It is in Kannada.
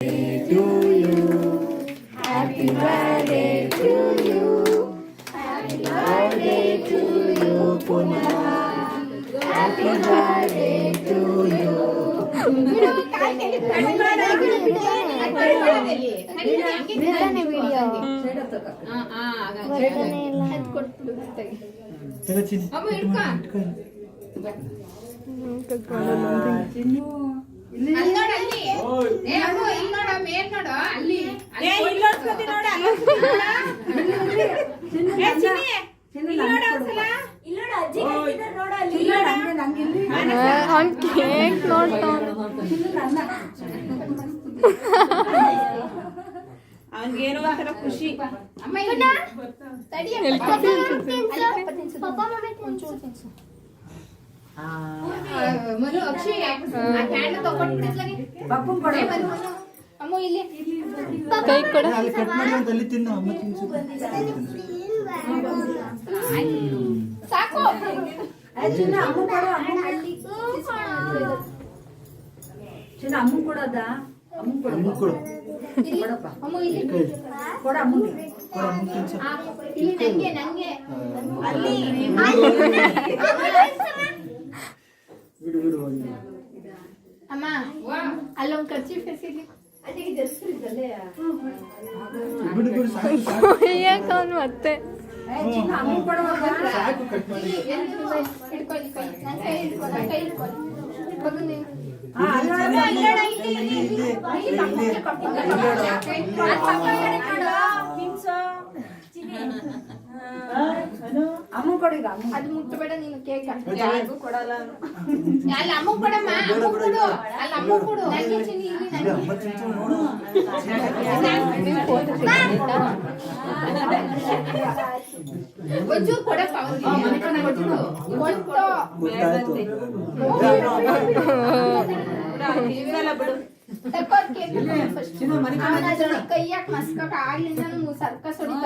to you. Happy birthday to you. Happy birthday to you, Puna. Happy birthday to you. ಬಿಡ್ತಾನೆ ವಿಡಿಯೋ ಅವ್ನ್ ಕೇಕ್ ನೋಡ್ತಾವ ಅವನಿಗೇನೋ ಒಂಥರ ಖುಷಿ. ಕೈ ಕೊಡ ಸಾಕು ಅಮ್ಮ ಕೊಡೋದ ಅಮ್ಮ ಕೊಡು ಅಮ್ಮ ಇಲ್ಲಿ ಕೊಡ ಅಮ್ಮ ಇಲ್ಲಿ ನಂಗೆ ಅಲ್ಲಿ ಅಮ್ಮ ಅಲ್ಲೊಂದು ಖರ್ಚಿ ಫೆಸಿಲಿ ಅವನು ಮತ್ತೆ ಅಮ್ಮ ಕೊಡಿಗ ಅದು ಮುಟ್ಟಬೇಡ ನೀನು ಕೇಕ್ ಯಾರಿಗೂ ಕೊಡಲ್ಲ. ಅಲ್ಲಿ ಅಮ್ಮ ಕೊಡಮ್ಮ ಅಮ್ಮ ಕೊಡು ಅಲ್ಲಿ ಅಮ್ಮ ಕೊಡು ನನಗೆ ಚಿನ್ನಿ ಇಲ್ಲಿ ಒಂಚೂರು ಕೊಡಪ್ಪ ಕೈಯಾಕ ಮಸ್ಕಕ್ ಆಗ್ಲಿಂದ ಸರ್ಕಸ್ ಹೊಡಿತ